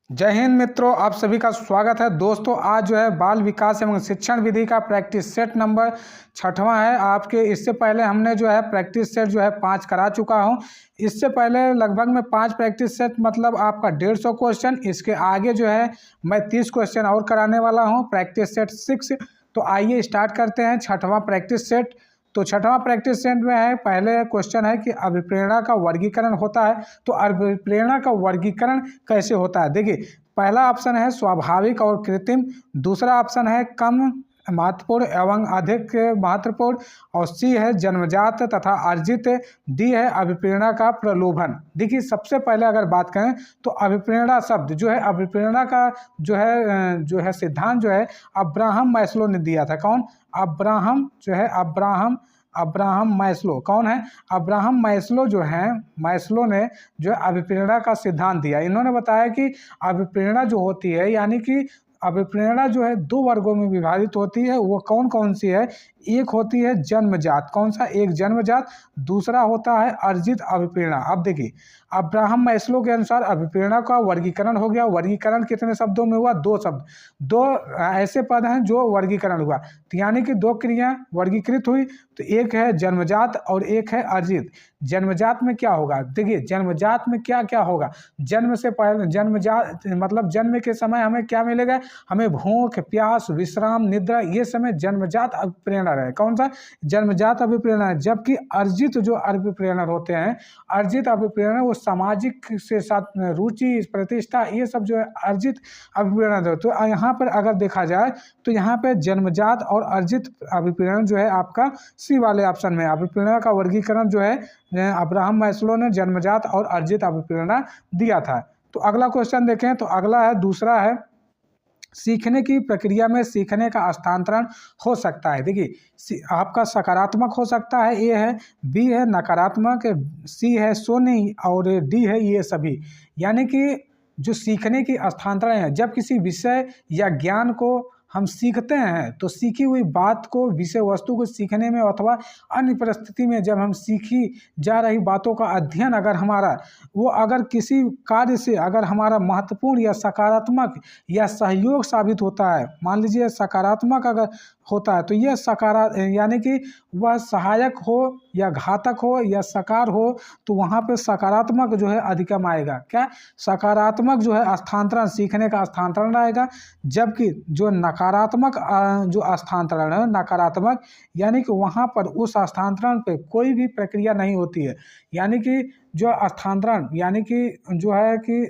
जय हिंद मित्रों, आप सभी का स्वागत है। दोस्तों आज जो है बाल विकास एवं शिक्षण विधि का प्रैक्टिस सेट नंबर 6वां है आपके। इससे पहले हमने जो है प्रैक्टिस सेट जो है 5 करा चुका हूं। इससे पहले लगभग मैं 5 प्रैक्टिस सेट मतलब आपका 150 क्वेश्चन, इसके आगे जो है मैं 30 क्वेश्चन और कराने वाला हूँ, प्रैक्टिस सेट 6। तो आइए स्टार्ट करते हैं 6वां प्रैक्टिस सेट। तो 6वां प्रैक्टिस सेट में है, पहले क्वेश्चन है कि अभिप्रेरणा का वर्गीकरण होता है। तो अभिप्रेरणा का वर्गीकरण कैसे होता है, देखिए पहला ऑप्शन है स्वाभाविक और कृत्रिम, दूसरा ऑप्शन है कम महत्वपूर्ण एवं अधिक महत्वपूर्ण, और सी है जन्मजात तथा अर्जित, डी है अभिप्रेरणा का प्रलोभन। देखिए सबसे पहले अगर बात करें तो अभिप्रेरणा शब्द जो है, अभिप्रेरणा का जो है सिद्धांत जो है अब्राहम मैस्लो ने दिया था। कौन? अब्राहम जो है अब्राहम मैस्लो। कौन है? अब्राहम मैस्लो जो है, मैस्लो ने जो है अभिप्रेरणा का सिद्धांत दिया। इन्होंने बताया कि अभिप्रेरणा जो होती है, यानी कि अभिप्रेरणा जो है 2 वर्गों में विभाजित होती है। वो कौन कौन सी है? एक होती है जन्मजात। कौन सा? एक जन्मजात, दूसरा होता है अर्जित अभिप्रेरणा। अब देखिए अब्राहम मैस्लो के अनुसार अभिप्रेरणा का वर्गीकरण हो गया। वर्गीकरण कितने शब्दों में हुआ? 2 शब्द, 2 ऐसे पद हैं जो वर्गीकरण हुआ, तो यानी कि 2 क्रिया वर्गीकृत हुई। तो एक है जन्मजात और एक है अर्जित। जन्मजात में क्या होगा? देखिए जन्मजात में क्या क्या होगा। जन्म से पहले जन्मजात मतलब जन्म के समय हमें क्या मिलेगा? हमें भूख, प्यास, विश्राम, निद्रा, ये समय जन्मजात अभिप्रेरणा है। कौन सा? जन्मजात अभिप्रेरणा है। जबकि अर्जित जो अभिप्रेरणा होते हैं, अर्जित अभिप्रेरणा वो सामाजिक से साथ रुचि, प्रतिष्ठा, ये सब जो है अर्जित अभिप्रेरणा। तो यहाँ पर अगर देखा जाए तो यहाँ पे जन्मजात और अर्जित अभिप्रेरण जो है आपका सी वाले ऑप्शन में। अभिप्रेरणा का वर्गीकरण जो है अब्राहम मैस्लो ने जन्मजात और अर्जित अभिप्रेरणा दिया था। तो अगला क्वेश्चन देखें, तो अगला है, दूसरा है सीखने की प्रक्रिया में सीखने का हस्तांतरण हो सकता है। देखिए आपका सकारात्मक हो सकता है, ए है, बी है नकारात्मक, सी है शून्य, और डी है ये सभी। यानी कि जो सीखने की हस्तांतरण है, जब किसी विषय या ज्ञान को हम सीखते हैं तो सीखी हुई बात को, विषय वस्तु को सीखने में अथवा अन्य परिस्थिति में जब हम सीखी जा रही बातों का अध्ययन अगर हमारा वो अगर किसी कार्य से अगर हमारा महत्वपूर्ण या सकारात्मक या सहयोग साबित होता है, मान लीजिए सकारात्मक अगर होता है तो यह यानी कि वह सहायक हो या घातक हो या सकार हो, तो वहाँ पे सकारात्मक जो है अधिकम आएगा। क्या? सकारात्मक जो है स्थानांतरण, सीखने का स्थानांतरण आएगा। जबकि जो नकारात्मक जो स्थानांतरण है, नकारात्मक यानी कि वहाँ पर उस स्थानांतरण पे कोई भी प्रक्रिया नहीं होती है। यानी कि जो स्थानांतरण यानी कि जो है कि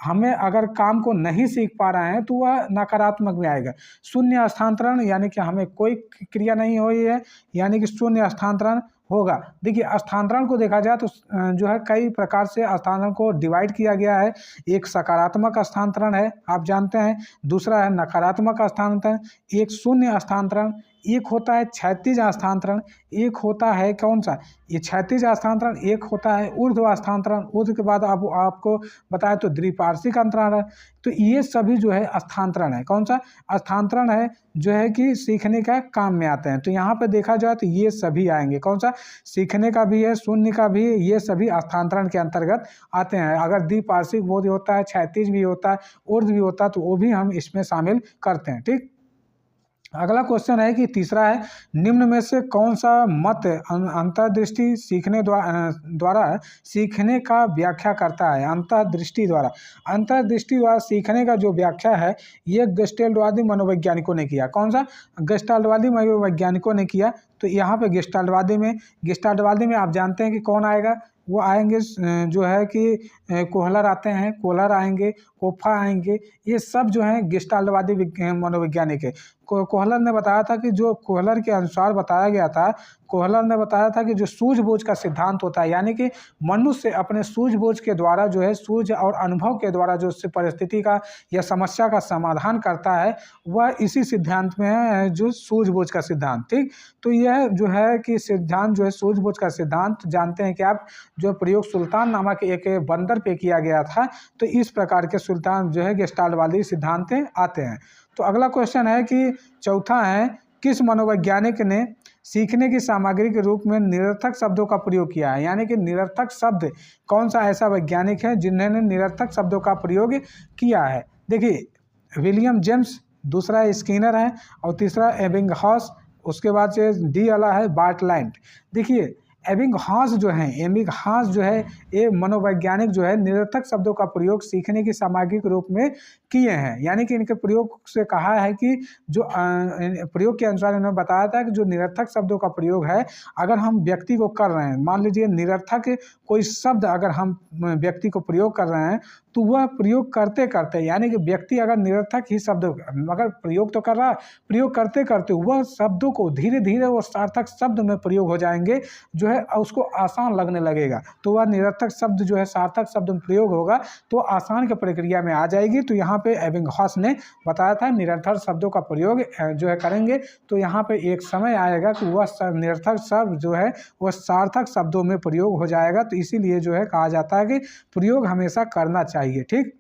हमें अगर काम को नहीं सीख पा रहे हैं तो वह नकारात्मक में आएगा। शून्य स्थानांतरण यानी कि हमें कोई क्रिया नहीं हुई है, यानी कि शून्य स्थानांतरण होगा। देखिए स्थानांतरण को देखा जाए तो जो है कई प्रकार से स्थानांतरण को डिवाइड किया गया है। एक सकारात्मक स्थानांतरण है, आप जानते हैं, दूसरा है नकारात्मक स्थानांतरण, एक शून्य स्थानांतरण, एक होता है क्षैतिज स्थानांतरण, एक होता है कौन सा? ये क्षैतिज स्थानांतरण, एक होता है ऊर्ध्व स्थानांतरण। ऊर्ध्व के बाद अब आपको बताएं तो द्विपार्श्विक अंतरण है। तो ये सभी जो है स्थानांतरण है। कौन सा स्थानांतरण है? जो है कि सीखने का काम में आते हैं। तो यहाँ पे देखा जाए तो ये सभी आएंगे। कौन सा? सीखने का भी है, शून्य का भी है, ये सभी स्थानांतरण के अंतर्गत आते हैं। अगर द्विपार्श्विक वो भी होता है, क्षैतिज भी होता है, ऊर्ध्व भी होता है, तो वो भी हम इसमें शामिल करते हैं। ठीक। अगला क्वेश्चन है कि तीसरा है, निम्न में से कौन सा मत अंतर्दृष्टि सीखने द्वारा सीखने का व्याख्या करता है? अंतर्दृष्टि द्वारा सीखने का जो व्याख्या है ये गेस्टाल्टवादी मनोवैज्ञानिकों ने किया। कौन सा? गेस्टाल्टवादी मनोवैज्ञानिकों ने किया। तो यहाँ पे गेस्टाल्टवादी में आप जानते हैं कि कौन आएगा? वो आएंगे जो है कि कोहलर आते हैं, कोहलर आएंगे, कोफा आएंगे, ये सब जो हैं गेस्टाल्टवादी मनोवैज्ञानिक है। कोहलर ने बताया था कि जो कोहलर के अनुसार बताया गया था, कोहलर ने बताया था कि जो सूझबूझ का सिद्धांत होता है, यानी कि मनुष्य अपने सूझबूझ के द्वारा जो है, सूझ और अनुभव के द्वारा जो परिस्थिति का या समस्या का समाधान करता है, वह इसी सिद्धांत में है, जो सूझबूझ का सिद्धांत। ठीक। तो यह जो है कि सिद्धांत जो है सूझबूझ का सिद्धांत, जानते हैं कि आप, जो प्रयोग सुल्तान नामक एक बंदर पे किया गया था। तो इस प्रकार के सुल्तान जो है गेस्टाल्टवादी सिद्धांत आते हैं। तो अगला क्वेश्चन है कि चौथा है किस मनोवैज्ञानिक ने सीखने की सामग्री के रूप में निरर्थक शब्दों का प्रयोग किया है? यानी कि निरर्थक शब्द कौन सा ऐसा वैज्ञानिक है जिन्होंने निरर्थक शब्दों का प्रयोग किया है? देखिए विलियम जेम्स, दूसरा स्किनर है और तीसरा एबिंगहॉस, उसके बाद से डी वाला है बार्टलैंड। देखिए एबिंगहॉस जो है ये मनोवैज्ञानिक जो है निरर्थक शब्दों का प्रयोग सीखने की सामग्री के रूप में किए हैं। यानी कि इनके प्रयोग से कहा है कि जो प्रयोग के अनुसार इन्होंने बताया था कि जो निरर्थक शब्दों का प्रयोग है, अगर हम व्यक्ति को कर रहे हैं, मान लीजिए निरर्थक कोई शब्द अगर हम व्यक्ति को प्रयोग कर रहे हैं, तो वह प्रयोग करते करते, यानी कि व्यक्ति अगर निरर्थक ही शब्द अगर प्रयोग तो कर रहा है, प्रयोग करते करते वह शब्दों को धीरे धीरे वो सार्थक शब्द में प्रयोग हो जाएंगे, जो है उसको आसान लगने लगेगा, तो वह निरर्थक शब्द जो है सार्थक शब्द में प्रयोग होगा तो आसान की प्रक्रिया में आ जाएगी। तो यहाँ पे एबिंगहॉस ने बताया था निरर्थक शब्दों का प्रयोग जो है करेंगे तो यहाँ पे एक समय आएगा कि वह निरर्थक शब्द जो है वह सार्थक शब्दों में प्रयोग हो जाएगा। तो इसीलिए जो है कहा जाता है कि प्रयोग हमेशा करना चाहिए। ठीक,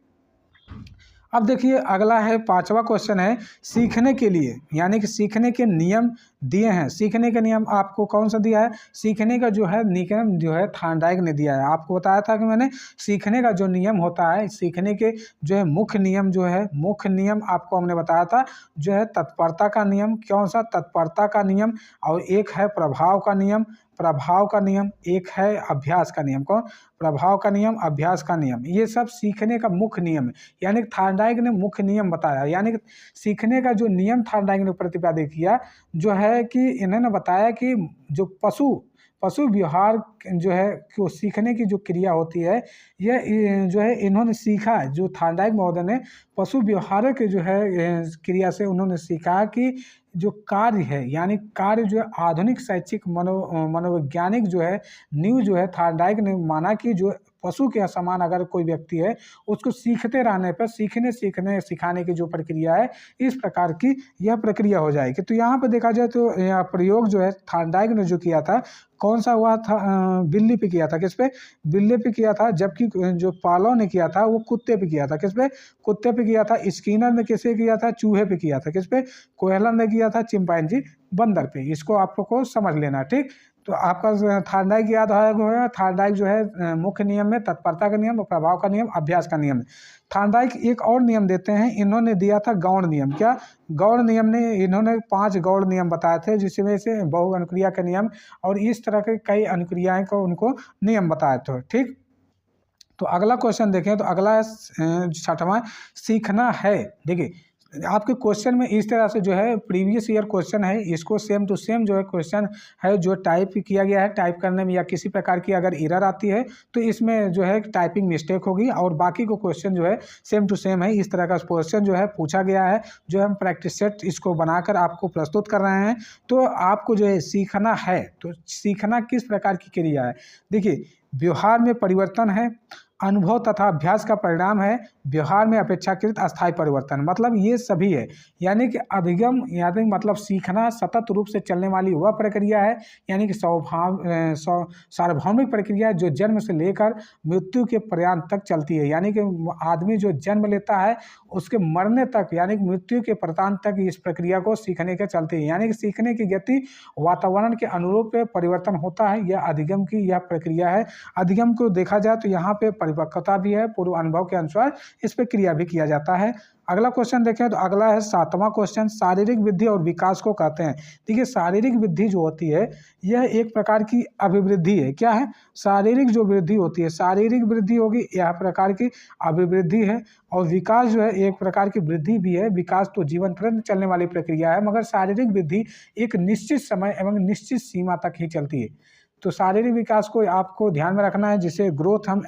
अब देखिए अगला है 5वां क्वेश्चन है सीखने के लिए, यानी कि सीखने के नियम दिए हैं। सीखने के नियम आपको कौन सा दिया है? सीखने का जो है नियम जो है थॉर्नडाइक ने दिया है। आपको बताया था कि मैंने सीखने का जो नियम होता है, सीखने के जो है मुख्य नियम जो है, मुख्य नियम आपको हमने बताया था जो है तत्परता का नियम। कौन सा? तत्परता का नियम। और एक है प्रभाव का नियम, प्रभाव का नियम। एक है अभ्यास का नियम। कौन? प्रभाव का नियम, अभ्यास का नियम। ये सब सीखने का मुख्य नियम है। यानी कि थॉर्नडाइक ने मुख्य नियम बताया, यानी कि सीखने का जो नियम थॉर्नडाइक ने प्रतिपादित किया जो है कि इन्होंने बताया कि जो पशु व्यवहार जो है कि सीखने की जो क्रिया होती है, यह जो है इन्होंने सीखा, जो थॉर्नडाइक महोदय ने पशु व्यवहार के जो है क्रिया से उन्होंने सीखा कि जो कार्य है, यानी कार्य जो है आधुनिक शैक्षिक मनोवैज्ञानिक जो है न्यू जो है थॉर्नडाइक ने माना कि जो पशु के समान अगर कोई व्यक्ति है उसको सीखते रहने पर सिखाने की जो प्रक्रिया है, इस प्रकार की यह प्रक्रिया हो जाएगी। तो यहाँ पर देखा जाए तो यह प्रयोग जो है थॉर्नडाइक ने जो किया था, कौन सा हुआ था? बिल्ली पे किया था। किस पे? बिल्ली पे किया था। जबकि जो पालो ने किया था वो कुत्ते पे किया था। किस पे? कुत्ते पे किया था। स्किनर ने किसे किया था? चूहे पे किया था। किस पे? कोयलर ने किया था चिंपैंजी बंदर पे। इसको आपको समझ लेना। ठीक, तो आपका थॉर्नडाइक याद आएगा। थॉर्नडाइक जो है मुख्य नियम में तत्परता का नियम, प्रभाव का नियम, अभ्यास का नियम। थॉर्नडाइक एक और नियम देते हैं, इन्होंने दिया था गौण नियम। क्या? गौण नियम ने इन्होंने 5 गौण नियम बताए थे, जिसमें से बहु अनुक्रिया के नियम और इस तरह के कई अनुक्रियाएं को उनको नियम बताए थे। ठीक, तो अगला क्वेश्चन देखें तो अगला 6वां सीखना है। देखिए आपके क्वेश्चन में इस तरह से जो है प्रीवियस ईयर क्वेश्चन है, इसको सेम टू सेम जो है क्वेश्चन है जो टाइप किया गया है, टाइप करने में या किसी प्रकार की अगर एरर आती है तो इसमें जो है टाइपिंग मिस्टेक होगी, और बाकी को क्वेश्चन जो है सेम टू सेम है। इस तरह का क्वेश्चन जो है पूछा गया है, जो हम प्रैक्टिस सेट इसको बनाकर आपको प्रस्तुत कर रहे हैं। तो आपको जो है सीखना है, तो सीखना किस प्रकार की क्रिया है? देखिए व्यवहार में परिवर्तन है, अनुभव तथा अभ्यास का परिणाम है, व्यवहार में अपेक्षाकृत अस्थायी परिवर्तन, मतलब ये सभी है। यानी कि अधिगम, यानी मतलब सीखना सतत रूप से चलने वाली वह प्रक्रिया है, यानी कि सार्वभौमिक प्रक्रिया जो जन्म से लेकर मृत्यु के पर्यंत तक चलती है। यानी कि आदमी जो जन्म लेता है उसके मरने तक, यानी कि मृत्यु के पर्यंत तक इस प्रक्रिया को सीखने के चलती है। यानी कि सीखने की गति वातावरण के अनुरूप परिवर्तन होता है, यह अधिगम की यह प्रक्रिया है। अधिगम को देखा जाए तो यहाँ पे परिपक्वता भी है, पूर्व अनुभव के अनुसार इस पर क्रिया भी किया जाता है। अगला क्वेश्चन देखें तो अगला है 7वां क्वेश्चन, शारीरिक वृद्धि और विकास को कहते हैं। देखिए शारीरिक वृद्धि जो होती है यह एक प्रकार की अभिवृद्धि है। क्या है? शारीरिक जो वृद्धि होती है, शारीरिक वृद्धि होगी यह प्रकार की अभिवृद्धि है, और विकास जो है एक प्रकार की वृद्धि भी है। विकास तो जीवन पर्यंत चलने वाली प्रक्रिया है, मगर शारीरिक वृद्धि एक निश्चित समय एवं निश्चित सीमा तक ही चलती है। तो शारीरिक विकास को आपको ध्यान में रखना है, जिसे ग्रोथ हम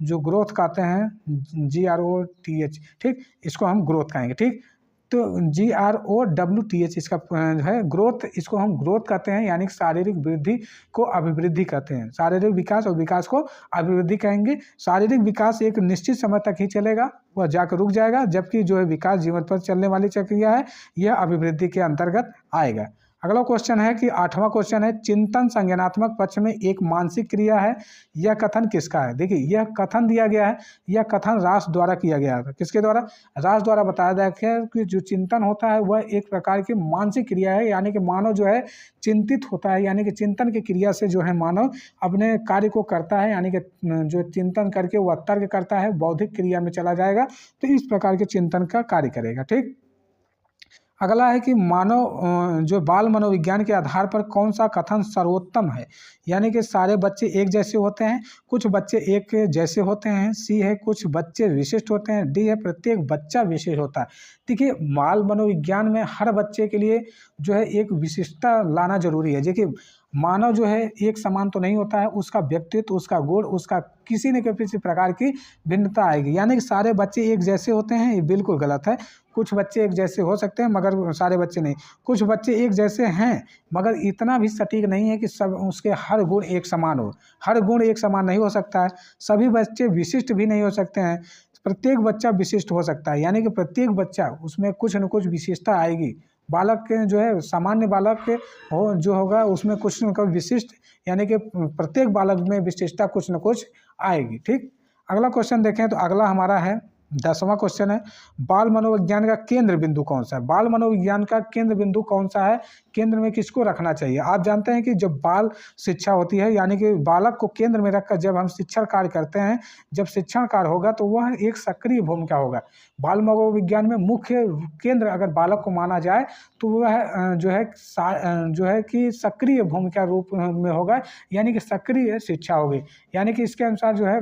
जो ग्रोथ कहते हैं GROTH, ठीक, इसको हम ग्रोथ कहेंगे। ठीक, तो GROWTH इसका है ग्रोथ, इसको हम ग्रोथ कहते हैं, यानी शारीरिक वृद्धि को अभिवृद्धि कहते हैं। शारीरिक विकास और विकास को अभिवृद्धि कहेंगे। शारीरिक विकास एक निश्चित समय तक ही चलेगा, वह जाकर रुक जाएगा, जबकि जो है विकास जीवन पर चलने वाली प्रक्रिया है, यह अभिवृद्धि के अंतर्गत आएगा। अगला क्वेश्चन है कि 8वां क्वेश्चन है, चिंतन संज्ञानात्मक पक्ष में एक मानसिक क्रिया है, यह कथन किसका है। देखिए यह कथन दिया गया है, यह कथन रास द्वारा किया गया था। किसके द्वारा? रास द्वारा बताया गया है कि जो चिंतन होता है वह एक प्रकार की मानसिक क्रिया है, यानी कि मानव जो है चिंतित होता है, यानी कि चिंतन की क्रिया से जो है मानव अपने कार्य को करता है, यानी कि जो चिंतन करके वह तर्क करता है, बौद्धिक क्रिया में चला जाएगा, तो इस प्रकार के चिंतन का कार्य करेगा। ठीक। अगला है कि मानव जो बाल मनोविज्ञान के आधार पर कौन सा कथन सर्वोत्तम है, यानी कि सारे बच्चे एक जैसे होते हैं, कुछ बच्चे एक जैसे होते हैं, सी है कुछ बच्चे विशिष्ट होते हैं, डी है प्रत्येक बच्चा विशेष होता है। देखिए बाल मनोविज्ञान में हर बच्चे के लिए जो है एक विशिष्टता लाना जरूरी है। देखिए मानव जो है एक समान तो नहीं होता है, उसका व्यक्तित्व, उसका गुण, उसका किसी न किसी प्रकार की भिन्नता आएगी, यानी कि सारे बच्चे एक जैसे होते हैं, ये बिल्कुल गलत है। कुछ बच्चे एक जैसे हो सकते हैं मगर सारे बच्चे नहीं। कुछ बच्चे एक जैसे हैं मगर इतना भी सटीक नहीं है कि सब उसके हर गुण एक समान हो। हर गुण एक समान नहीं हो सकता है। सभी बच्चे विशिष्ट भी नहीं हो सकते हैं। प्रत्येक बच्चा विशिष्ट हो सकता है, यानी कि प्रत्येक बच्चा उसमें कुछ न कुछ विशेषता आएगी। बालक के जो है सामान्य बालक के हो जो होगा उसमें कुछ न कुछ विशिष्ट, यानी कि प्रत्येक बालक में विशेषता कुछ न कुछ आएगी। ठीक। अगला क्वेश्चन देखें तो अगला हमारा है 10वां क्वेश्चन है, बाल मनोविज्ञान का केंद्र बिंदु कौन सा है। बाल मनोविज्ञान का केंद्र बिंदु कौन सा है, केंद्र में किसको रखना चाहिए। आप जानते हैं कि जब बाल शिक्षा होती है, यानी कि बालक को केंद्र में रखकर जब हम शिक्षण कार्य करते हैं, जब शिक्षण कार्य होगा तो वह एक सक्रिय भूमिका होगा। बाल मनोविज्ञान में मुख्य केंद्र अगर बालक को माना जाए तो वह जो है कि सक्रिय भूमिका रूप में होगा, यानी कि सक्रिय शिक्षा होगी। यानी कि इसके अनुसार जो है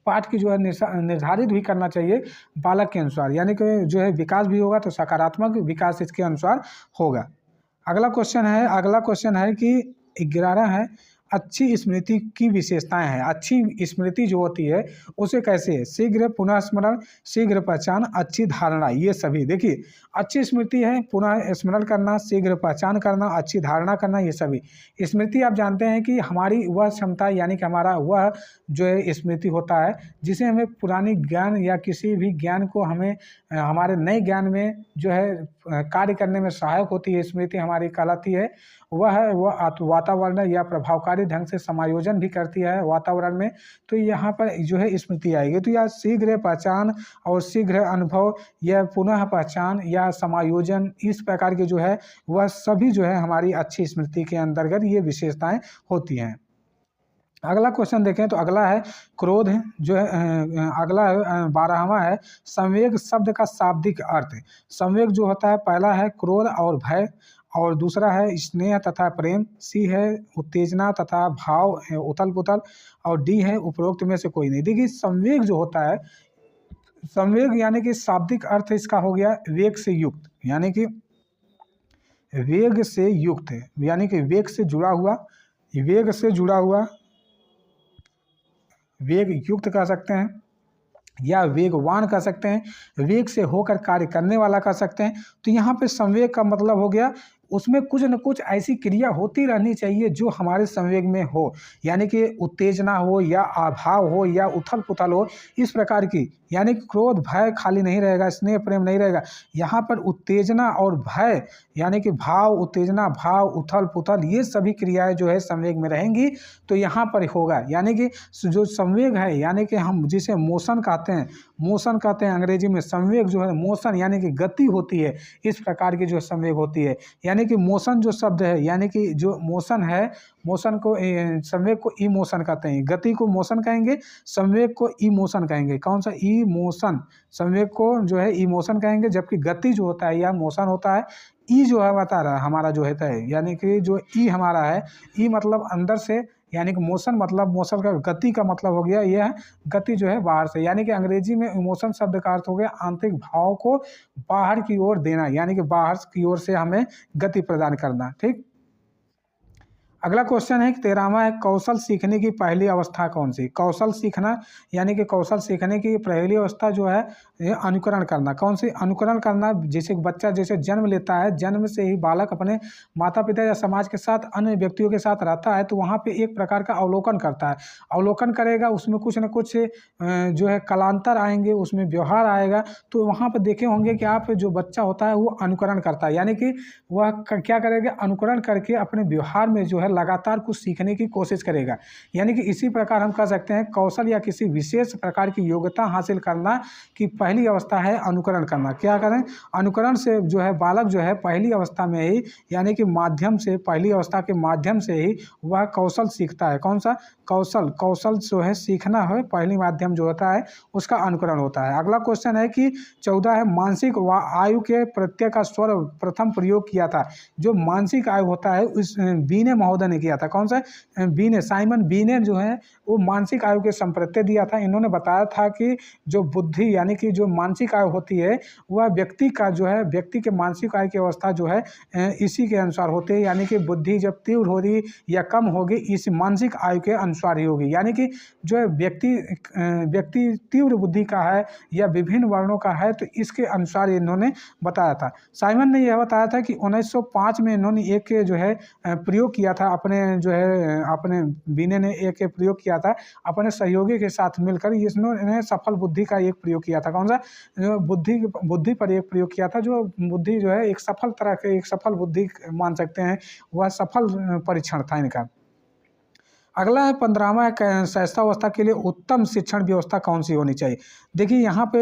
पाठ की जो है निर्धारित भी करना चाहिए बालक के अनुसार, यानी कि जो है विकास भी होगा तो सकारात्मक विकास इसके अनुसार होगा। अगला क्वेश्चन है कि 11 है, अच्छी स्मृति की विशेषताएं हैं। अच्छी स्मृति जो होती है उसे कैसे है, शीघ्र पुनः स्मरण, शीघ्र पहचान, अच्छी धारणा, ये सभी। देखिए अच्छी स्मृति है पुनः स्मरण करना, शीघ्र पहचान करना, अच्छी धारणा करना, ये सभी। स्मृति आप जानते हैं कि हमारी वह क्षमता, यानी कि हमारा वह जो है स्मृति होता है जिसे हमें पुरानी ज्ञान या किसी भी ज्ञान को हमें हमारे नए ज्ञान में जो है कार्य करने में सहायक होती है। स्मृति हमारी कहलाती है वह वातावरण या प्रभावकारी ढंग से समायोजन भी करती है वातावरण में, तो यहाँ पर जो है स्मृति आएगी। तो यह शीघ्र पहचान और शीघ्र अनुभव या पुनः पहचान या समायोजन, इस प्रकार के जो है वह सभी जो है हमारी अच्छी स्मृति के अंतर्गत ये विशेषताएं होती हैं। अगला क्वेश्चन देखें तो अगला है क्रोध जो है अगला है 12वां है, संवेग शब्द का शाब्दिक अर्थ। संवेग जो होता है पहला है क्रोध और भय, और दूसरा है स्नेह तथा प्रेम, सी है उत्तेजना तथा भाव उथल पुथल, और डी है उपरोक्त में से कोई नहीं। देखिए संवेग जो होता है, संवेग यानी कि शाब्दिक अर्थ इसका हो गया वेग से युक्त, यानी कि वेग से युक्त है, यानी कि वेग से जुड़ा हुआ, वेग से जुड़ा हुआ, वेग युक्त कह सकते हैं या वेगवान कह सकते हैं, वेग से होकर कार्य करने वाला कह सकते हैं। तो यहाँ पे संवेग का मतलब हो गया उसमें कुछ न कुछ ऐसी क्रिया होती रहनी चाहिए जो हमारे संवेग में हो, यानी कि उत्तेजना हो या अभाव हो या उथल पुथल हो, इस प्रकार की। यानी कि क्रोध भय खाली नहीं रहेगा, स्नेह प्रेम नहीं रहेगा, यहाँ पर उत्तेजना और भय, यानी कि भाव उत्तेजना भाव उथल पुथल, ये सभी क्रियाएं जो है संवेग में रहेंगी, तो यहाँ पर होगा। यानी कि जो संवेग है, यानी कि हम जिसे मोशन कहते हैं, मोशन कहते हैं अंग्रेजी में, संवेग जो है मोशन यानी कि गति होती है, इस प्रकार की जो संवेग होती है। यानी कि मोशन जो शब्द है, यानी कि जो मोशन है, मोशन को संवेग को इमोशन कहते हैं, गति को मोशन कहेंगे, संवेग को इमोशन कहेंगे। कौन सा? इमोशन। संवेग को जो है इमोशन कहेंगे, जबकि गति जो होता है या मोशन होता है, ई जो है बता रहा है हमारा जो होता है, यानी कि जो ई हमारा है, ई मतलब अंदर से, यानी कि मोशन मतलब मोशन का गति का मतलब हो गया यह गति जो है बाहर से, यानी कि अंग्रेजी में इमोशन शब्द का अर्थ हो गया आंतरिक भाव को बाहर की ओर देना, यानी कि बाहर की ओर से हमें गति प्रदान करना। ठीक। अगला क्वेश्चन है कि 13वां है, कौशल सीखने की पहली अवस्था कौन सी? कौशल सीखना यानी कि कौशल सीखने की पहली अवस्था जो है ये अनुकरण करना। कौन सी? अनुकरण करना। जैसे बच्चा जैसे जन्म लेता है, जन्म से ही बालक अपने माता पिता या समाज के साथ अन्य व्यक्तियों के साथ रहता है, तो वहाँ पे एक प्रकार का अवलोकन करता है। अवलोकन करेगा, उसमें कुछ न कुछ जो है कलांतर आएंगे, उसमें व्यवहार आएगा। तो वहाँ पर देखे होंगे कि आप जो बच्चा होता है वो अनुकरण करता है, यानी कि वह क्या करेगा? अनुकरण करके अपने व्यवहार में जो है लगातार कुछ सीखने की कोशिश करेगा। यानी कि इसी प्रकार हम कह सकते हैं कौशल या किसी विशेष प्रकार की योग्यता हासिल करना की पहली अवस्था है अनुकरण करना। क्या करें? अनुकरण से जो है बालक जो है पहली अवस्था में ही यानी कि माध्यम से, पहली अवस्था के माध्यम से ही वह कौशल सीखता है। कौन सा? कौशल। कौशल जो है सीखना है, पहली माध्यम जो होता है उसका अनुकरण होता है। अगला क्वेश्चन है कि 14 है, मानसिक आयु के प्रत्यय का स्वर प्रथम प्रयोग किया था। जो मानसिक आयु होता है उस बीने महोदय ने किया था। कौन सा? बीने, साइमन बीने जो है वो मानसिक आयु के संप्रत्यय दिया था। इन्होंने बताया था कि जो बुद्धि यानी कि जो मानसिक आयु होती है वह व्यक्ति का जो है, व्यक्ति के मानसिक आयु की अवस्था जो है इसी के अनुसार होती है। यानी कि बुद्धि जब तीव्र हो रही या कम होगी इस मानसिक आयु के अनुसार ही होगी। यानी कि जो है व्यक्ति तीव्र बुद्धि का है या विभिन्न वर्णों का है तो इसके अनुसार इन्होंने बताया था। साइमन ने यह बताया था कि 1905 में इन्होंने एक जो है प्रयोग किया था, अपने बीने ने एक प्रयोग किया था अपने सहयोगी के साथ मिलकर। इसने सफल बुद्धि का एक प्रयोग किया था। कौन सा? बुद्धि पर एक प्रयोग किया था। जो बुद्धि जो है एक सफल तरह के, एक सफल बुद्धि मान सकते हैं, वह सफल परीक्षण था इनका। अगला है 15वां है, सहस्तावस्था के लिए उत्तम शिक्षण व्यवस्था कौन सी होनी चाहिए? देखिए यहाँ पे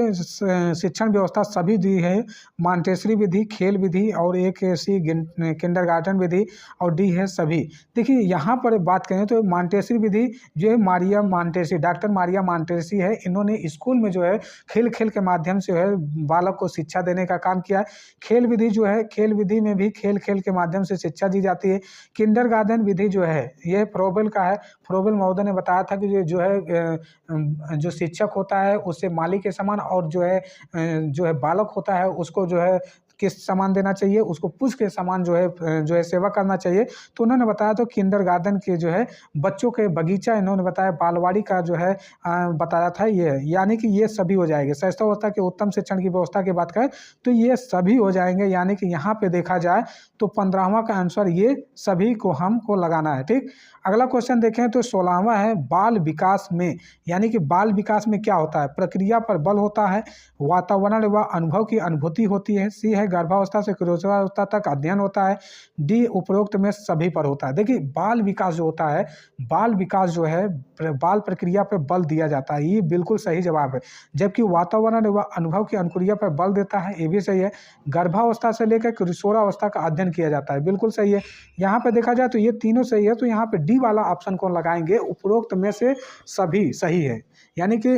शिक्षण व्यवस्था सभी दी है, मांटेसरी विधि, खेल विधि और एक ऐसी किंडरगार्टन विधि और डी है सभी। देखिए यहाँ पर बात करें तो मांटेसरी विधि जो है मारिया मांटेसी, डॉक्टर मारिया मांटेसी है, इन्होंने स्कूल में जो है खेल खेल के माध्यम से है बालक को शिक्षा देने का काम किया है। खेल विधि जो है, खेल विधि में भी खेल खेल के माध्यम से शिक्षा दी जाती है। किंडरगार्टन विधि जो है यह फ्रोबेल का है। फ्रोबेल महोदय ने बताया था कि जो है जो शिक्षक होता है उससे माली के समान और जो है बालक होता है उसको जो है किस समान देना चाहिए, उसको पुष्प के समान जो है सेवा करना चाहिए। तो उन्होंने बताया तो किंडरगार्टन के जो है बच्चों के बगीचा इन्होंने बताया, बालवाड़ी का जो है बताया था ये, यानी कि ये सभी हो जाएंगे। सहस्तावस्था के उत्तम शिक्षण की व्यवस्था की बात करें तो ये सभी हो जाएंगे। यानी कि यहाँ पे देखा जाए तो 15वां का आंसर ये सभी को हमको लगाना है। ठीक, अगला क्वेश्चन देखें तो 16वां है, बाल विकास में, यानी कि बाल विकास में क्या होता है? प्रक्रिया पर बल होता है, वातावरण व अनुभव की अनुभूति होती है, सी है गर्भावस्था से किशोरावस्था तक अध्ययन होता है, डी उपरोक्त में सभी पर होता है। देखिए बाल विकास जो होता है, बाल विकास जो है बाल प्रक्रिया पर बल दिया जाता है, ये बिल्कुल सही जवाब है। जबकि वातावरण व अनुभव की अनुक्रिया पर बल देता है, ये भी सही है। गर्भावस्था से लेकर किशोरावस्था का अध्ययन किया जाता है, बिल्कुल सही है। यहाँ पे देखा जाए तो ये तीनों सही है, तो यहाँ पे डी वाला ऑप्शन को लगाएंगे, उपरोक्त में से सभी सही है। यानी कि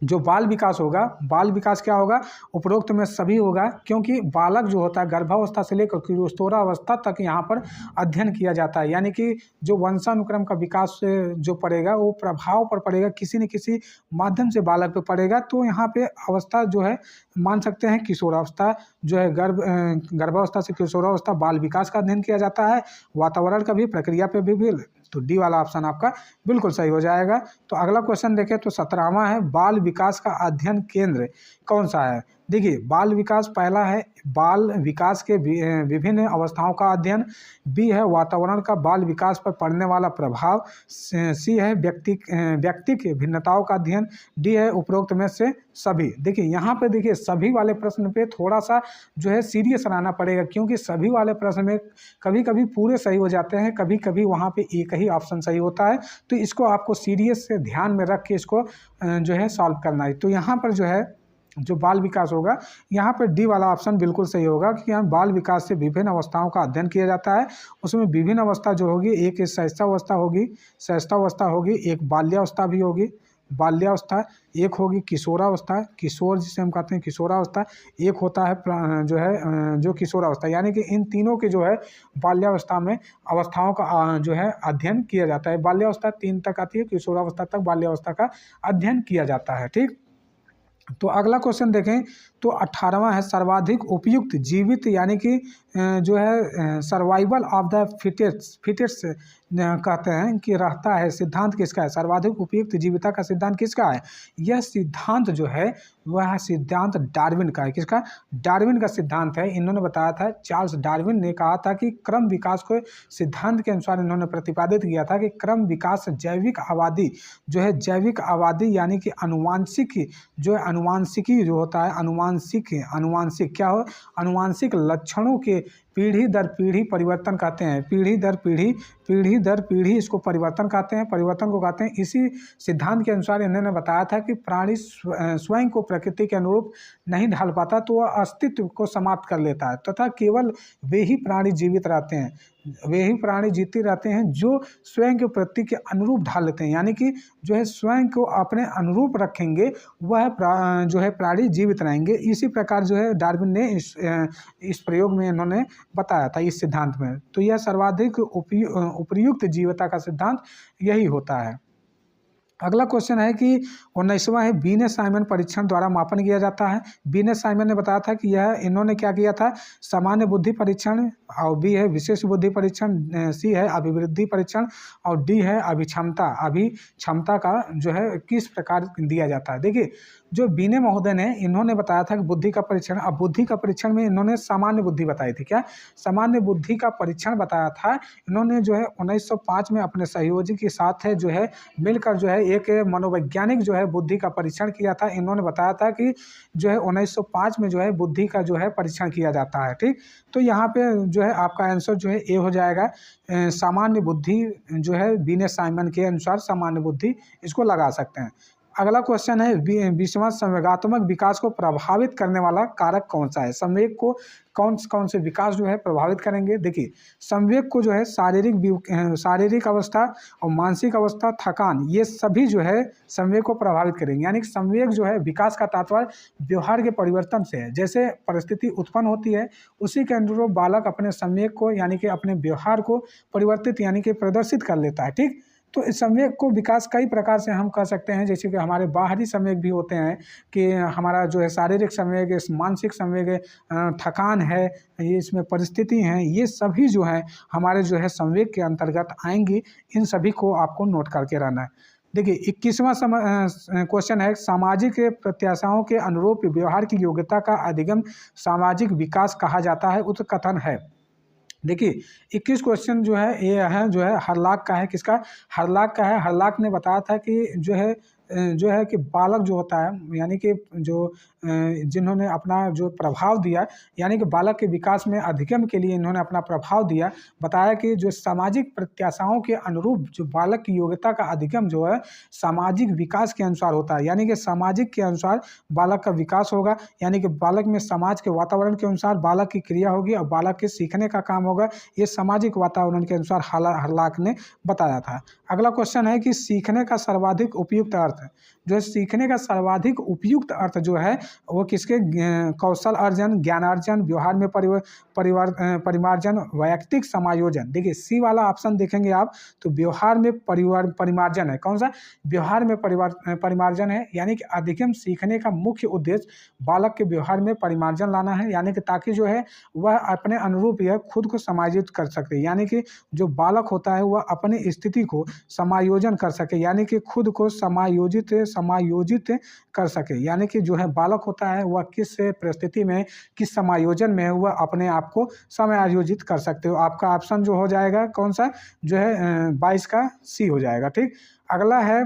जो बाल विकास होगा, बाल विकास क्या होगा? उपरोक्त में सभी होगा, क्योंकि बालक जो होता है गर्भावस्था से लेकर किशोरावस्था तक यहाँ पर अध्ययन किया जाता है। यानी कि जो वंशानुक्रम का विकास जो पड़ेगा वो प्रभाव पर पड़ेगा, किसी न किसी माध्यम से बालक पे पड़ेगा। तो यहाँ पे अवस्था जो है मान सकते हैं किशोरावस्था, जो है गर्भावस्था से किशोरावस्था बाल विकास का अध्ययन किया जाता है, वातावरण का भी, प्रक्रिया पे भी। तो डी वाला ऑप्शन आपका बिल्कुल सही हो जाएगा। तो अगला क्वेश्चन देखें तो 17वां है, बाल विकास का अध्ययन केंद्र कौन सा है? देखिए बाल विकास पहला है बाल विकास के विभिन्न अवस्थाओं का अध्ययन, बी है वातावरण का बाल विकास पर पड़ने वाला प्रभाव, सी है व्यक्ति की भिन्नताओं का अध्ययन, डी है उपरोक्त में से सभी। देखिए यहाँ पे देखिए सभी वाले प्रश्न पे थोड़ा सा जो है सीरियस रहना पड़ेगा, क्योंकि सभी वाले प्रश्न में कभी कभी पूरे सही हो जाते हैं, कभी कभी वहाँ पे एक ही ऑप्शन सही होता है। तो इसको आपको सीरियस से ध्यान में रख के इसको जो है सॉल्व करना है। तो यहाँ पर जो है जो बाल विकास होगा यहाँ पर डी वाला ऑप्शन बिल्कुल सही होगा, कि यहाँ बाल विकास से विभिन्न अवस्थाओं का अध्ययन किया जाता है। उसमें विभिन्न अवस्था जो होगी, एक सहस्तावस्था होगी, एक बाल्यावस्था भी होगी, बाल्यावस्था एक होगी, किशोरावस्था, किशोर जिसे हम कहते हैं किशोरावस्था, एक होता है जो किशोरावस्था। यानी कि इन तीनों के जो है बाल्यावस्था में अवस्थाओं का जो है अध्ययन किया जाता है। बाल्यावस्था 3 तक आती है, किशोरावस्था तक बाल्यावस्था का अध्ययन किया जाता है। ठीक, तो अगला क्वेश्चन देखें तो 18वां है, सर्वाधिक उपयुक्त जीवित यानी कि जो है सर्वाइवल ऑफ द फिटेस्ट कहते हैं कि रहता है। सिद्धांत किसका है? सर्वाधिक उपयुक्त जीविता का सिद्धांत किसका है? यह सिद्धांत जो है वह सिद्धांत डार्विन का है। किसका? डार्विन का सिद्धांत है। इन्होंने बताया था, चार्ल्स डार्विन ने कहा था कि क्रम विकास को सिद्धांत के अनुसार इन्होंने प्रतिपादित किया था कि क्रम विकास जैविक आबादी जो है, जैविक आबादी यानी कि अनुवांशिक जो है, अनुवांशिकी जो होता है, अनुवांशिक क्या हो? अनुवांशिक लक्षणों के पीढ़ी दर पीढ़ी परिवर्तन कहते हैं। पीढ़ी दर पीढ़ी इसको परिवर्तन कहते हैं, परिवर्तन को कहते हैं। इसी सिद्धांत के अनुसार इन्होंने बताया था कि प्राणी स्वयं को प्रकृति के अनुरूप नहीं ढाल पाता तो वह अस्तित्व को समाप्त कर लेता है, तथा केवल वे ही प्राणी जीवित रहते हैं, वे ही प्राणी जीते रहते हैं जो स्वयं के प्रकृति के अनुरूप ढाल लेते हैं, यानी कि जो है स्वयं को अपने अनुरूप रखेंगे वह जो है प्राणी जीवित रहेंगे। इसी प्रकार जो है डार्विन ने इस प्रयोग में इन्होंने बताया था, इस सिद्धांत में। तो यह सर्वाधिक उपयुक्त जीवता का सिद्धांत यही होता है। अगला क्वेश्चन है कि 19वां है, बीने साइमन परीक्षण द्वारा मापन किया जाता है। बीने साइमन ने बताया था कि यह इन्होंने क्या किया था? सामान्य बुद्धि परीक्षण, और बी है विशेष बुद्धि परीक्षण, सी है अभिवृद्धि परीक्षण, और डी है अभिक्षमता का जो है किस प्रकार दिया जाता है। देखिए, जो बीने महोदय ने इन्होंने बताया था कि बुद्धि का परीक्षण, अब बुद्धि का परीक्षण में इन्होंने सामान्य बुद्धि बताई थी। क्या? सामान्य बुद्धि का परीक्षण बताया था। इन्होंने जो है 1905 में अपने सहयोगी के साथ है जो है मिलकर जो है एक मनोवैज्ञानिक जो है बुद्धि का परीक्षण किया था। इन्होंने बताया था कि जो है 1905 में जो है बुद्धि का जो है परीक्षण किया जाता है। ठीक, तो यहाँ पे जो है आपका आंसर जो है ए हो जाएगा। सामान्य बुद्धि जो है बीने साइमन के अनुसार सामान्य बुद्धि, इसको लगा सकते हैं। अगला क्वेश्चन है, 20वां संवेगात्मक विकास को प्रभावित करने वाला कारक कौन सा है? संवेग को कौन से विकास जो है प्रभावित करेंगे? देखिए, संवेग को जो है शारीरिक अवस्था और मानसिक अवस्था, थकान, ये सभी जो है संवेग को प्रभावित करेंगे। यानी कि संवेग जो है, विकास का तात्पर्य व्यवहार के परिवर्तन से है। जैसे परिस्थिति उत्पन्न होती है उसी के अनुरूप बालक अपने संवेग को यानी कि अपने व्यवहार को परिवर्तित यानी कि प्रदर्शित कर लेता है। ठीक, तो इस संवेग को विकास कई प्रकार से हम कर सकते हैं, जैसे कि हमारे बाहरी संवेग भी होते हैं कि हमारा जो है शारीरिक संवेग, मानसिक संवेग, थकान है, ये इसमें परिस्थिति हैं, ये सभी जो है हमारे जो है संवेग के अंतर्गत आएंगी। इन सभी को आपको नोट करके रहना है। देखिए, 21वां क्वेश्चन है, सामाजिक प्रत्याशाओं के अनुरूप व्यवहार की योग्यता का अधिगम सामाजिक विकास कहा जाता है। उत्कथन है। देखिए, 21 क्वेश्चन जो है ये है जो है हरलाक का है। किसका? हरलाक का है। हरलाक ने बताया था कि जो है कि बालक जो होता है यानी कि जो जिन्होंने अपना जो प्रभाव दिया, यानी कि बालक के विकास में अधिगम के लिए इन्होंने अपना प्रभाव दिया। बताया कि जो सामाजिक प्रत्याशाओं के अनुरूप जो बालक की योग्यता का अधिगम जो है सामाजिक विकास के अनुसार होता है, यानी कि सामाजिक के अनुसार बालक का विकास होगा, यानी कि बालक में समाज के वातावरण के अनुसार बालक की क्रिया होगी और बालक के सीखने का काम होगा। ये सामाजिक वातावरण के अनुसार हरलाक ने बताया था। अगला क्वेश्चन है कि सीखने का सर्वाधिक उपयुक्त अर्थ, जो है सीखने का सर्वाधिक उपयुक्त अर्थ जो है वो किसके? कौशल अर्जन, ज्ञानार्जन, व्यवहार में परिमार्जन, वैयक्तिक समायोजन। देखिए, सी वाला ऑप्शन देखेंगे आप तो व्यवहार में परिमार्जन है। कौन सा? व्यवहार में परिमार्जन है, यानी कि अधिगम सीखने का मुख्य उद्देश्य बालक के व्यवहार में परिमार्जन लाना है, यानी कि ताकि जो है वह अपने अनुरूप यह खुद को समायोजित कर सकते, यानी कि जो बालक होता है वह अपनी स्थिति को समायोजन कर सके, यानी कि खुद को समायोजित कर सके, यानी कि जो है बालक होता है वह किस परिस्थिति में, किस समायोजन में वह अपने आप को समायोजित कर सकते हो। आपका ऑप्शन जो हो जाएगा कौन सा? जो है 22 का सी हो जाएगा। ठीक, अगला है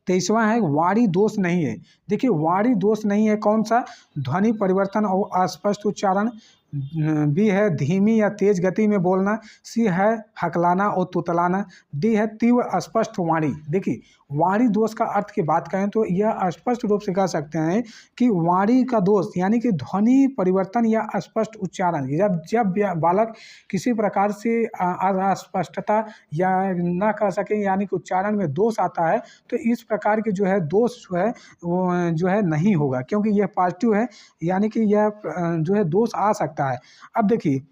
23वां है, वाणी दोष नहीं है। देखिए, वाणी दोष नहीं है कौन सा? ध्वनि परिवर्तन और अस्पष्ट उच्चारण, बी है धीमी या तेज गति में बोलना, सी है हकलाना और तुतलाना, डी है तीव्र अस्पष्ट वाणी। देखिए, वाणी दोष का अर्थ की बात करें तो यह स्पष्ट रूप से कह सकते हैं कि वाणी का दोष यानी कि ध्वनि परिवर्तन या अस्पष्ट उच्चारण। जब बालक किसी प्रकार से अस्पष्टता या ना कर सके यानी कि उच्चारण में दोष आता है तो इस प्रकार के जो है दोष जो है वो जो है नहीं होगा, क्योंकि यह पॉजिटिव है, यानी कि यह जो है दोष आ सकता है। अब देखिए,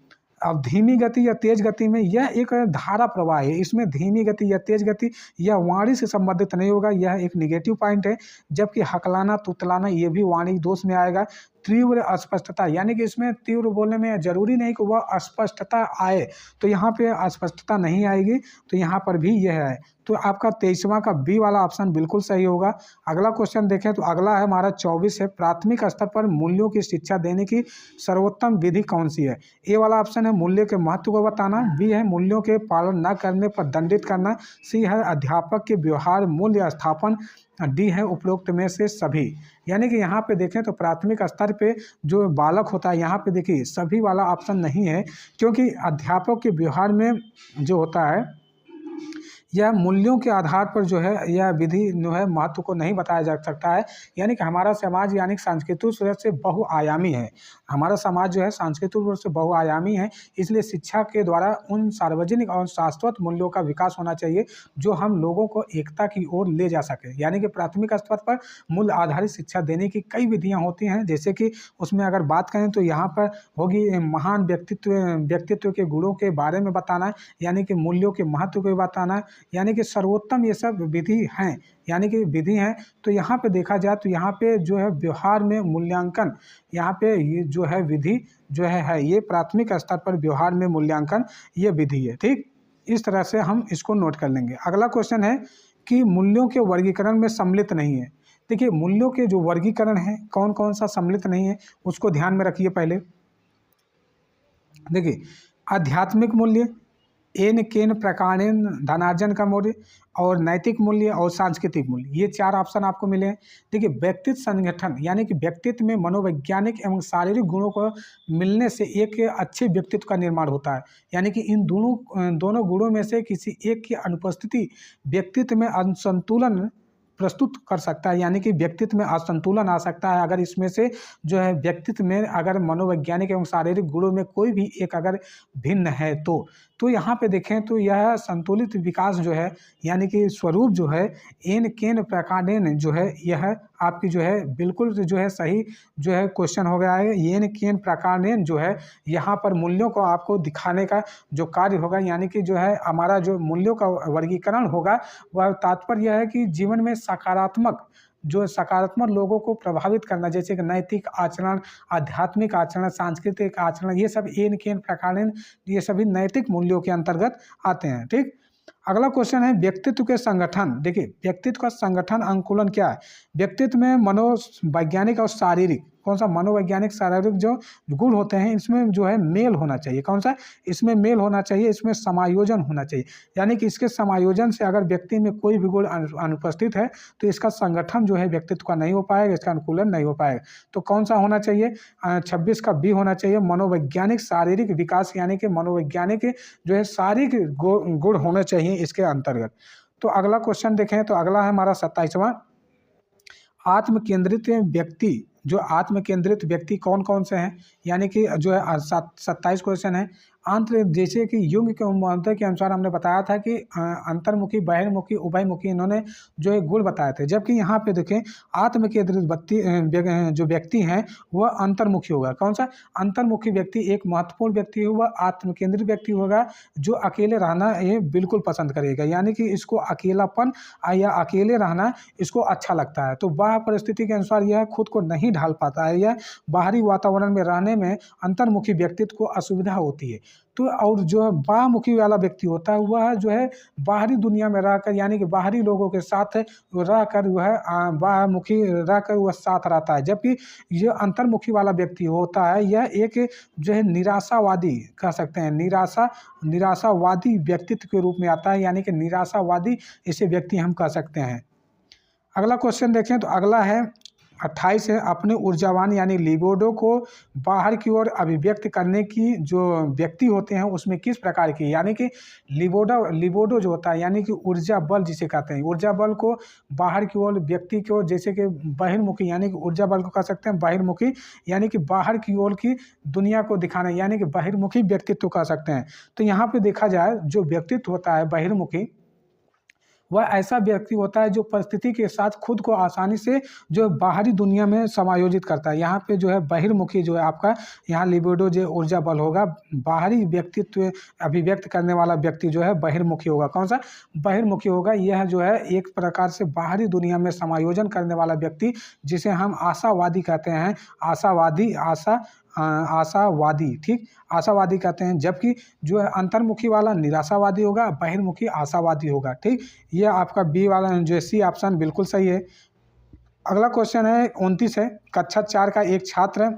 अब धीमी गति या तेज गति में यह एक धारा प्रवाह है, इसमें धीमी गति या तेज गति यह वाणी से संबंधित नहीं होगा, यह एक निगेटिव पॉइंट है। जबकि हकलाना तुतलाना ये भी वाणी दोष में आएगा। तीव्र अस्पष्टता, यानी कि इसमें तीव्र बोलने में जरूरी नहीं कि वह अस्पष्टता आए, तो यहाँ पे अस्पष्टता नहीं आएगी, तो यहाँ पर भी यह है। तो आपका 23वां का बी वाला ऑप्शन बिल्कुल सही होगा। अगला क्वेश्चन देखें तो अगला है हमारा 24 है, प्राथमिक स्तर पर मूल्यों की शिक्षा देने की सर्वोत्तम विधि कौन सी है? ए वाला ऑप्शन है मूल्य के महत्व को बताना, बी है मूल्यों के पालन न करने पर दंडित करना, सी है अध्यापक के व्यवहार मूल्य स्थापन, डी है उपरोक्त में से सभी। यानी कि यहाँ पे देखें तो प्राथमिक स्तर पे जो बालक होता है, यहाँ पे देखिए सभी वाला ऑप्शन नहीं है, क्योंकि अध्यापक के व्यवहार में जो होता है यह मूल्यों के आधार पर जो है यह विधि जो है महत्व को नहीं बताया जा सकता है। यानी कि हमारा समाज यानी सांस्कृतिक रूप से बहुआयामी है, हमारा समाज जो है सांस्कृतिक रूप से बहुआयामी है, इसलिए शिक्षा के द्वारा उन सार्वजनिक और शाश्वत मूल्यों का विकास होना चाहिए जो हम लोगों को एकता की ओर ले जा सके। यानी कि प्राथमिक स्तर पर मूल्य आधारित शिक्षा देने की कई विधियाँ होती हैं, जैसे कि उसमें अगर बात करें तो यहाँ पर होगी महान व्यक्तित्व के गुणों के बारे में बताना, यानी कि मूल्यों के महत्व को बताना, यानी कि सर्वोत्तम ये सब विधि हैं, यानी कि विधि हैं। तो यहाँ पे देखा जाए तो यहाँ पे जो है व्यवहार में मूल्यांकन, यहाँ पे ये जो है विधि जो है ये प्राथमिक स्तर पर व्यवहार में मूल्यांकन ये विधि है। ठीक, इस तरह से हम इसको नोट कर लेंगे। अगला क्वेश्चन है कि मूल्यों के वर्गीकरण में सम्मिलित नहीं है। देखिए मूल्यों के जो वर्गीकरण है कौन कौन सा सम्मिलित नहीं है उसको ध्यान में रखिए। पहले देखिए आध्यात्मिक मूल्य, एन केन प्रकारेण धनार्जन का मूल्य, और नैतिक मूल्य और सांस्कृतिक मूल्य, ये 4 ऑप्शन आपको मिले हैं। देखिए व्यक्तित्व संगठन, यानी कि व्यक्तित्व में मनोवैज्ञानिक एवं शारीरिक गुणों को मिलने से एक अच्छे व्यक्तित्व का निर्माण होता है। यानी कि इन दोनों गुणों में से किसी एक की अनुपस्थिति व्यक्तित्व में असंतुलन प्रस्तुत कर सकता है, यानी कि व्यक्तित्व में असंतुलन आ सकता है अगर इसमें से जो है व्यक्तित्व में अगर मनोवैज्ञानिक एवं शारीरिक गुणों में कोई भी एक अगर भिन्न है तो यहाँ पे देखें तो यह संतुलित विकास जो है, यानी कि स्वरूप जो है एन केन प्रकारेण जो है यह आपकी जो है बिल्कुल जो है सही जो है क्वेश्चन हो गया है। एन केन प्रकारेण जो है यहाँ पर मूल्यों को आपको दिखाने का जो कार्य होगा, यानी कि जो है हमारा जो मूल्यों का वर्गीकरण होगा वह तात्पर्य यह है कि जीवन में सकारात्मक लोगों को प्रभावित करना, जैसे कि नैतिक आचरण, आध्यात्मिक आचरण, सांस्कृतिक आचरण, ये सब एन केन प्रकारेण ये सभी नैतिक मूल्यों के अंतर्गत आते हैं। ठीक, अगला क्वेश्चन है व्यक्तित्व के संगठन। देखिए व्यक्तित्व का संगठन अनुकूलन क्या है? व्यक्तित्व में मनोवैज्ञानिक और शारीरिक, कौन सा मनोवैज्ञानिक शारीरिक जो गुण होते हैं इसमें जो है मेल होना चाहिए। कौन सा? इसमें मेल होना चाहिए, इसमें समायोजन होना चाहिए। यानी कि इसके समायोजन से अगर व्यक्ति में कोई भी गुण अनुपस्थित है तो इसका संगठन जो है व्यक्तित्व का नहीं हो पाएगा, इसका अनुकूलन नहीं हो पाएगा। तो कौन सा होना चाहिए? 26 का बी होना चाहिए, मनोवैज्ञानिक शारीरिक विकास, यानी कि मनोवैज्ञानिक जो है शारीरिक गुण होने चाहिए इसके अंतर्गत। तो अगला क्वेश्चन देखें तो अगला है हमारा 27वां, आत्मकेंद्रित व्यक्ति। जो आत्मकेंद्रित व्यक्ति कौन कौन से हैं, यानी कि जो है 27 क्वेश्चन है। जैसे कि युंग के मॉडल के अनुसार हमने बताया था कि अंतर्मुखी, बहिर्मुखी, उभयमुखी इन्होंने जो है गुण बताए थे, जबकि यहाँ पे देखें आत्मकेंद्रित जो व्यक्ति हैं वह अंतर्मुखी होगा। कौन सा? अंतर्मुखी व्यक्ति एक महत्वपूर्ण व्यक्ति होगा, आत्मकेंद्रित व्यक्ति होगा जो अकेले रहना ये बिल्कुल पसंद करेगा, यानी कि इसको अकेलापन या अकेले रहना इसको अच्छा लगता है। तो बाह्य परिस्थिति के अनुसार यह खुद को नहीं ढाल पाता है, यह बाहरी वातावरण में रहने में अंतर्मुखी व्यक्तित्व को असुविधा होती है। तो और जो बाह्यमुखी वाला व्यक्ति होता है वह जो है बाहरी दुनिया में रहकर, यानी कि बाहरी लोगों के साथ रहकर वह बाह्यमुखी रहकर वह साथ रहता है, जबकि ये अंतर्मुखी वाला व्यक्ति होता है यह एक जो है निराशावादी कह सकते हैं, निराशावादी व्यक्तित्व के रूप में आता है, यानी कि निराशावादी इसे व्यक्ति हम कह सकते हैं। अगला क्वेश्चन देखें तो अगला है 28 है, अपने ऊर्जावान यानी लिबिडो को बाहर की ओर अभिव्यक्त करने की जो व्यक्ति होते हैं उसमें किस प्रकार की, यानी कि लिबिडो जो होता है यानी कि ऊर्जा बल जिसे कहते हैं, ऊर्जा बल को बाहर की ओर व्यक्ति को, जैसे कि बहिर्मुखी यानी कि ऊर्जा बल को कह सकते हैं बहिर्मुखी, यानी कि बाहर की ओर की दुनिया को दिखाना, यानी कि बहिर्मुखी व्यक्तित्व कह सकते हैं। तो यहाँ पे देखा जाए जो व्यक्तित्व होता है बहिर्मुखी वह ऐसा व्यक्ति होता है जो परिस्थिति के साथ खुद को आसानी से जो बाहरी दुनिया में समायोजित करता है। यहाँ पे जो है बहिर्मुखी जो है आपका, यहाँ लिबिडो जो ऊर्जा बल होगा, बाहरी व्यक्तित्व अभिव्यक्त करने वाला व्यक्ति जो है बहिर्मुखी होगा। कौन सा? बहिर्मुखी होगा। यह जो है एक प्रकार से बाहरी दुनिया में समायोजन करने वाला व्यक्ति, जिसे हम आशावादी कहते हैं। आशावादी, ठीक, आशावादी कहते हैं। जबकि जो है अंतर्मुखी वाला निराशावादी होगा, बहिर्मुखी आशावादी होगा। ठीक, ये आपका बी वाला जो सी ऑप्शन बिल्कुल सही है। अगला क्वेश्चन है 29 है। कक्षा 4 का एक छात्र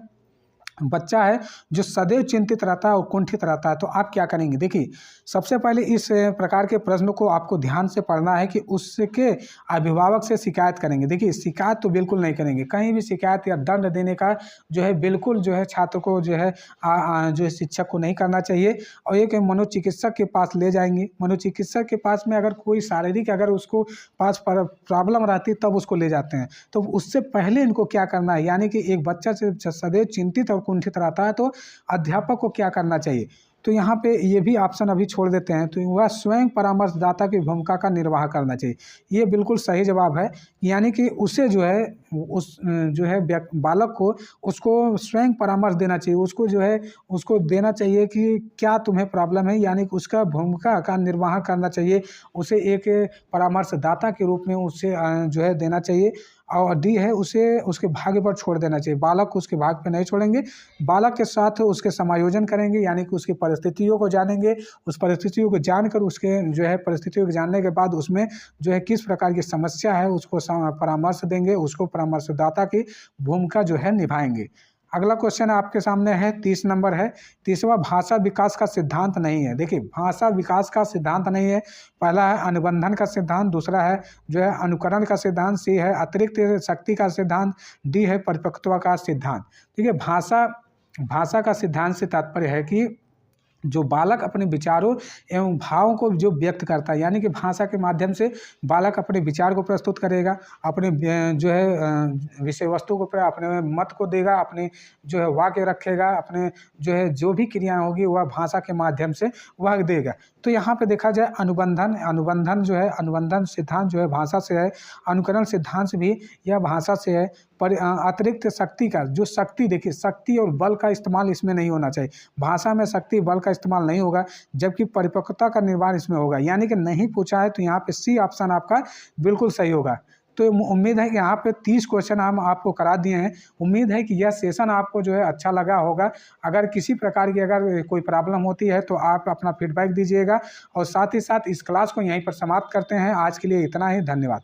बच्चा है जो सदैव चिंतित रहता है और कुंठित रहता है, तो आप क्या करेंगे? देखिए, सबसे पहले इस प्रकार के प्रश्न को आपको ध्यान से पढ़ना है कि उसके अभिभावक से शिकायत करेंगे। देखिए, शिकायत तो बिल्कुल नहीं करेंगे, कहीं भी शिकायत या दंड देने का जो है बिल्कुल जो है छात्र को जो है जो है शिक्षक को नहीं करना चाहिए। और एक मनोचिकित्सक के पास ले जाएंगे। मनोचिकित्सक के पास में अगर कोई शारीरिक अगर उसको पास प्रॉब्लम रहती है तब उसको ले जाते हैं। तो उससे पहले इनको क्या करना है, यानी कि एक बच्चा से सदैव चिंतित और कुंठित रहता है तो अध्यापक को क्या करना चाहिए? तो यहाँ पे ये भी ऑप्शन अभी छोड़ देते हैं। तो वह स्वयं परामर्शदाता की भूमिका का निर्वाह करना चाहिए। ये बिल्कुल सही जवाब है। यानी कि उसे जो है उस जो है बालक को उसको स्वयं परामर्श देना चाहिए। उसको जो है उसको देना चाहिए कि क्या तुम्हें प्रॉब्लम है, यानी कि उसका भूमिका का निर्वाह करना चाहिए। उसे एक परामर्शदाता के रूप में उससे जो है देना चाहिए। और डी है, उसे उसके भाग्य पर छोड़ देना चाहिए। बालक को उसके भाग्य पर नहीं छोड़ेंगे, बालक के साथ उसके समायोजन करेंगे, यानी कि उसकी परिस्थितियों को जानेंगे। उस परिस्थितियों को जानकर उसके जो है परिस्थितियों को जानने के बाद उसमें जो है किस प्रकार की समस्या है उसको परामर्श देंगे, उसको परामर्शदाता की भूमिका जो है निभाएंगे। अगला क्वेश्चन आपके सामने है 30 नंबर है। 30वां, भाषा विकास का सिद्धांत नहीं है। देखिए, भाषा विकास का सिद्धांत नहीं है। पहला है अनुबंधन का सिद्धांत, दूसरा है जो है अनुकरण का सिद्धांत, सी है अतिरिक्त शक्ति का सिद्धांत, डी है परिपक्वता का सिद्धांत। ठीक है, भाषा का सिद्धांत से तात्पर्य है कि जो बालक अपने विचारों एवं भावों को जो व्यक्त करता है, यानी कि भाषा के माध्यम से बालक अपने विचार को प्रस्तुत करेगा, अपने जो है विषय वस्तु को अपने मत को देगा, अपने जो है वाक्य रखेगा, अपने जो है जो भी क्रिया होगी वह भाषा के माध्यम से वह देगा। तो यहाँ पे देखा जाए अनुबंधन जो है अनुबंधन सिद्धांत जो है भाषा से है, अनुकरण सिद्धांत भी यह भाषा से है। पर अतिरिक्त शक्ति का जो शक्ति, देखिए शक्ति और बल का इस्तेमाल इसमें नहीं होना चाहिए। भाषा में शक्ति बल का इस्तेमाल नहीं होगा, जबकि परिपक्वता का निर्माण इसमें होगा। यानी कि नहीं पूछा है तो यहाँ पे सी ऑप्शन आपका बिल्कुल सही होगा। तो उम्मीद है कि यहाँ पे 30 क्वेश्चन हम आपको करा दिए हैं। उम्मीद है कि यह सेशन आपको जो है अच्छा लगा होगा। अगर किसी प्रकार की अगर कोई प्रॉब्लम होती है तो आप अपना फीडबैक दीजिएगा। और साथ ही साथ इस क्लास को यहीं पर समाप्त करते हैं। आज के लिए इतना ही, धन्यवाद।